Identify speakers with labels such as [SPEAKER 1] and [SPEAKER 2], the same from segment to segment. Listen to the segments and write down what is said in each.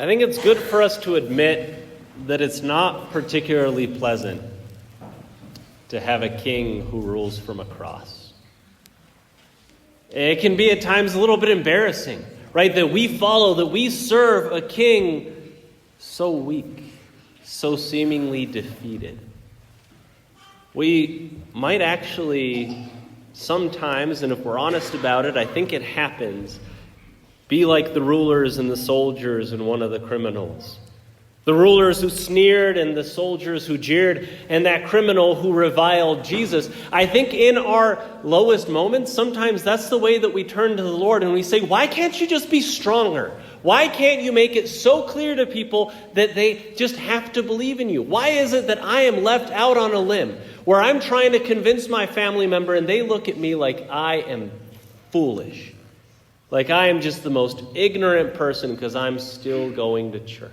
[SPEAKER 1] I think it's good for us to admit that it's not particularly pleasant to have a king who rules from a cross. It can be at times a little bit embarrassing, right? That we serve a king so weak, so seemingly defeated. We might actually sometimes, and if we're honest about it, I think it happens, be like the rulers and the soldiers and one of the criminals. The rulers who sneered and the soldiers who jeered and that criminal who reviled Jesus. I think in our lowest moments, sometimes that's the way that we turn to the Lord and we say, why can't you just be stronger? Why can't you make it so clear to people that they just have to believe in you? Why is it that I am left out on a limb where I'm trying to convince my family member and they look at me like I am foolish? Like I am just the most ignorant person because I'm still going to church.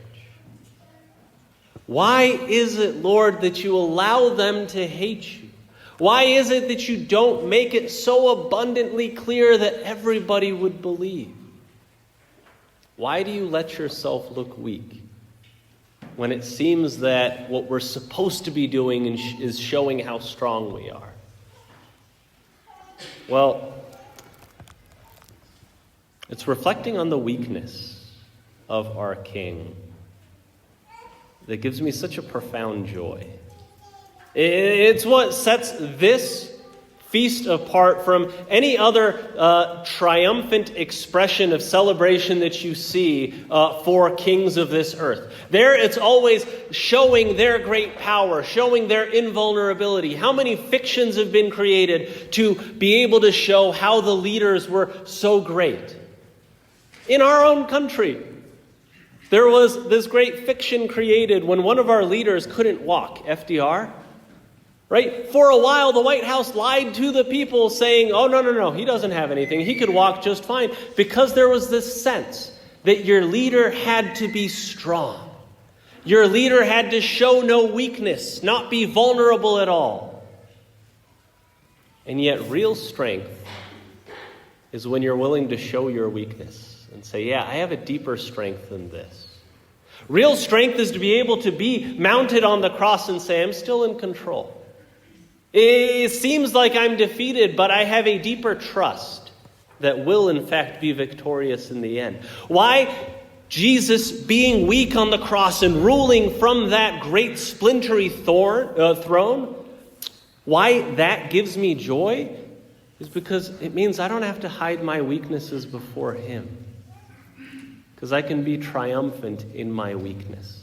[SPEAKER 1] Why is it, Lord, that you allow them to hate you? Why is it that you don't make it so abundantly clear that everybody would believe? Why do you let yourself look weak when it seems that what we're supposed to be doing is showing how strong we are? Well, it's reflecting on the weakness of our King that gives me such a profound joy. It's what sets this feast apart from any other triumphant expression of celebration that you see for kings of this earth. There it's always showing their great power, showing their invulnerability. How many fictions have been created to be able to show how the leaders were so great? In our own country, there was this great fiction created when one of our leaders couldn't walk, FDR. Right? For a while, the White House lied to the people saying, oh, no, he doesn't have anything. He could walk just fine. Because there was this sense that your leader had to be strong. Your leader had to show no weakness, not be vulnerable at all. And yet real strength is when you're willing to show your weakness and say, yeah, I have a deeper strength than this. Real strength is to be able to be mounted on the cross and say, I'm still in control. It seems like I'm defeated, but I have a deeper trust that will, in fact, be victorious in the end. Why Jesus being weak on the cross and ruling from that great splintery throne, why that gives me joy is because it means I don't have to hide my weaknesses before him. Because I can be triumphant in my weakness.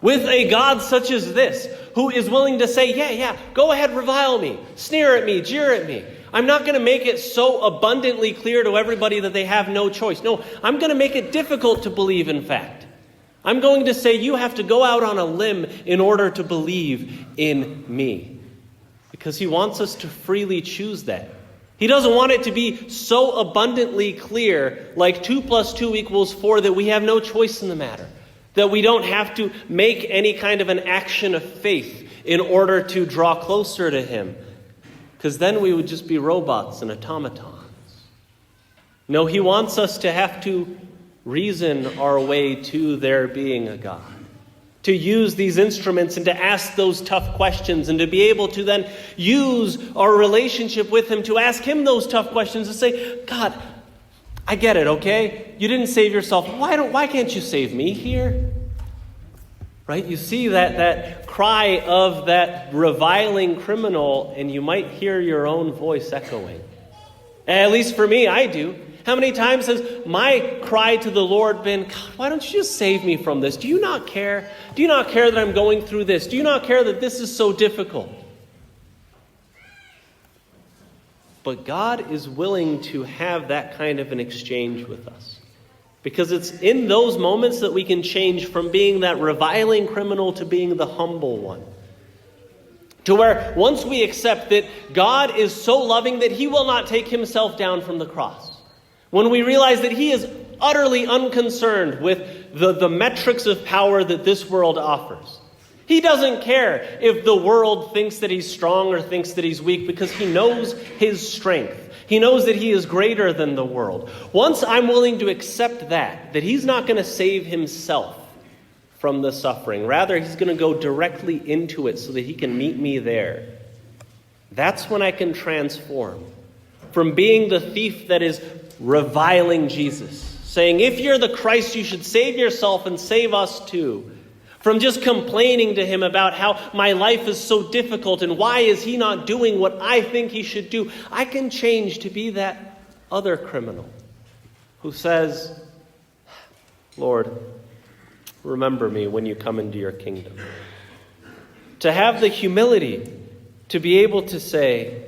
[SPEAKER 1] With a God such as this, who is willing to say, yeah, go ahead, revile me, sneer at me, jeer at me. I'm not going to make it so abundantly clear to everybody that they have no choice. No, I'm going to make it difficult to believe, in fact. I'm going to say you have to go out on a limb in order to believe in me. Because he wants us to freely choose that. He doesn't want it to be so abundantly clear, like 2 + 2 = 4, that we have no choice in the matter. That we don't have to make any kind of an action of faith in order to draw closer to him. Because then we would just be robots and automatons. No, he wants us to have to reason our way to there being a God. To use these instruments and to ask those tough questions and to be able to then use our relationship with him to ask him those tough questions and say, God, I get it, okay? You didn't save yourself. Why can't you save me here? Right? You see that cry of that reviling criminal and you might hear your own voice echoing. At least for me, I do. How many times has my cry to the Lord been, God, why don't you just save me from this? Do you not care? Do you not care that I'm going through this? Do you not care that this is so difficult? But God is willing to have that kind of an exchange with us. Because it's in those moments that we can change from being that reviling criminal to being the humble one. To where once we accept that God is so loving that he will not take himself down from the cross. When we realize that he is utterly unconcerned with the metrics of power that this world offers. He doesn't care if the world thinks that he's strong or thinks that he's weak because he knows his strength. He knows that he is greater than the world. Once I'm willing to accept that he's not going to save himself from the suffering. Rather, he's going to go directly into it so that he can meet me there. That's when I can transform from being the thief that is reviling Jesus, saying, if you're the Christ, you should save yourself and save us too. From just complaining to him about how my life is so difficult and why is he not doing what I think he should do. I can change to be that other criminal who says, Lord, remember me when you come into your kingdom. To have the humility to be able to say,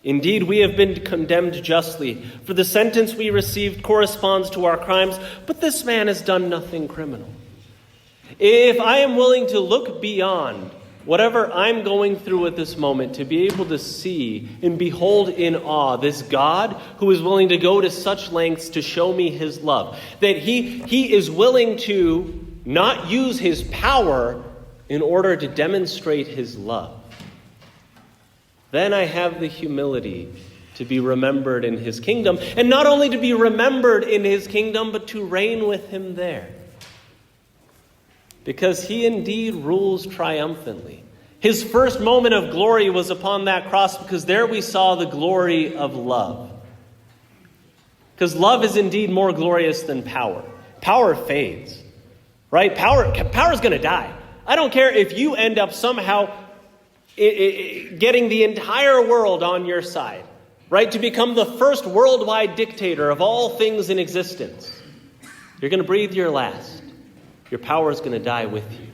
[SPEAKER 1] indeed, we have been condemned justly, for the sentence we received corresponds to our crimes, but this man has done nothing criminal. If I am willing to look beyond whatever I'm going through at this moment, to be able to see and behold in awe this God who is willing to go to such lengths to show me his love, that he is willing to not use his power in order to demonstrate his love, then I have the humility to be remembered in his kingdom. And not only to be remembered in his kingdom, but to reign with him there. Because he indeed rules triumphantly. His first moment of glory was upon that cross, because there we saw the glory of love. Because love is indeed more glorious than power. Power fades, right? Power is going to die. I don't care if you end up somehow getting the entire world on your side, right? To become the first worldwide dictator of all things in existence. You're going to breathe your last. Your power is going to die with you.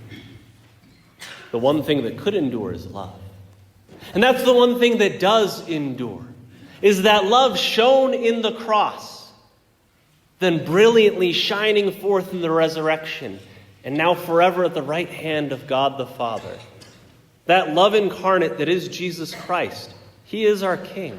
[SPEAKER 1] The one thing that could endure is love. And that's the one thing that does endure, is that love shown in the cross, then brilliantly shining forth in the resurrection, and now forever at the right hand of God the Father. That love incarnate that is Jesus Christ. He is our King.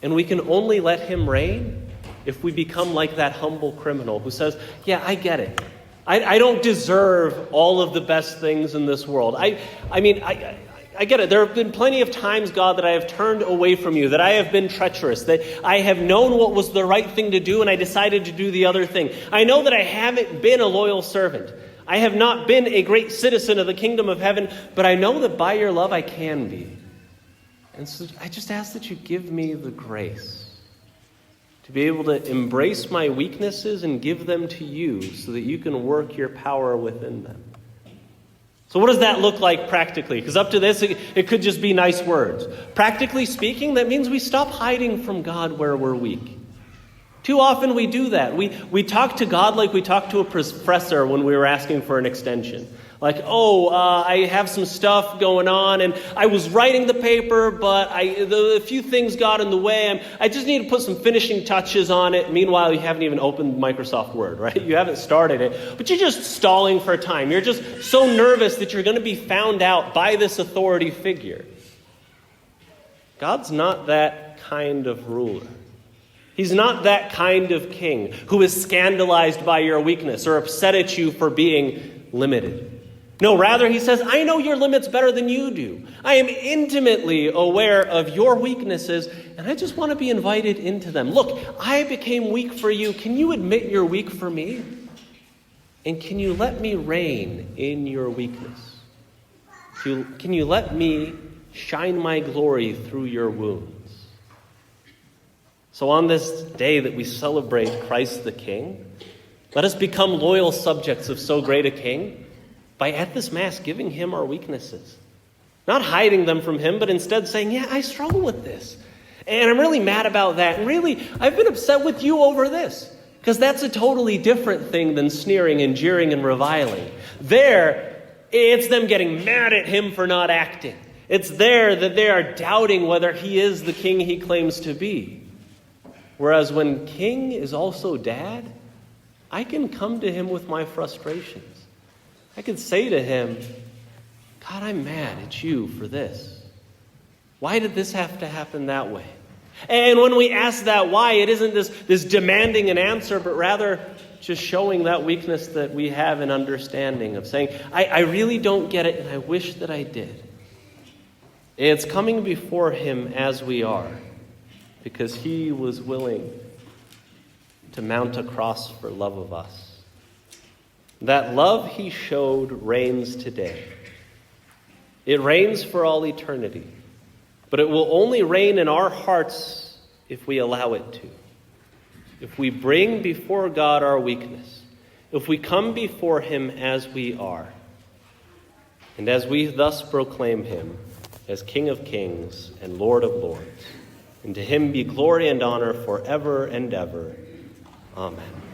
[SPEAKER 1] And we can only let him reign if we become like that humble criminal who says, yeah, I get it. I don't deserve all of the best things in this world. I get it. There have been plenty of times, God, that I have turned away from you, that I have been treacherous, that I have known what was the right thing to do and I decided to do the other thing. I know that I haven't been a loyal servant. I have not been a great citizen of the kingdom of heaven, but I know that by your love I can be. And so I just ask that you give me the grace to be able to embrace my weaknesses and give them to you so that you can work your power within them. So what does that look like practically? Because up to this, it could just be nice words. Practically speaking, that means we stop hiding from God where we're weak. Too often we do that. We talk to God like we talk to a professor when we were asking for an extension. Like, I have some stuff going on, and I was writing the paper, but a few things got in the way. I just need to put some finishing touches on it. Meanwhile, you haven't even opened Microsoft Word, right? You haven't started it, but you're just stalling for time. You're just so nervous that you're going to be found out by this authority figure. God's not that kind of ruler. He's not that kind of king who is scandalized by your weakness or upset at you for being limited. No, rather he says, I know your limits better than you do. I am intimately aware of your weaknesses, and I just want to be invited into them. Look, I became weak for you. Can you admit you're weak for me? And can you let me reign in your weakness? Can you let me shine my glory through your wounds? So on this day that we celebrate Christ the King, let us become loyal subjects of so great a King by at this Mass giving him our weaknesses. Not hiding them from him, but instead saying, yeah, I struggle with this. And I'm really mad about that. And really, I've been upset with you over this. Because that's a totally different thing than sneering and jeering and reviling. There, it's them getting mad at him for not acting. It's there that they are doubting whether he is the king he claims to be. Whereas when king is also dad, I can come to him with my frustrations. I can say to him, God, I'm mad at you for this. Why did this have to happen that way? And when we ask that why, it isn't this demanding an answer, but rather just showing that weakness that we have in understanding of saying, I really don't get it, and I wish that I did. It's coming before him as we are, because he was willing to mount a cross for love of us. That love he showed reigns today. It reigns for all eternity, but it will only reign in our hearts if we allow it to. If we bring before God our weakness, if we come before him as we are, and as we thus proclaim him as King of Kings and Lord of Lords, and to him be glory and honor forever and ever. Amen.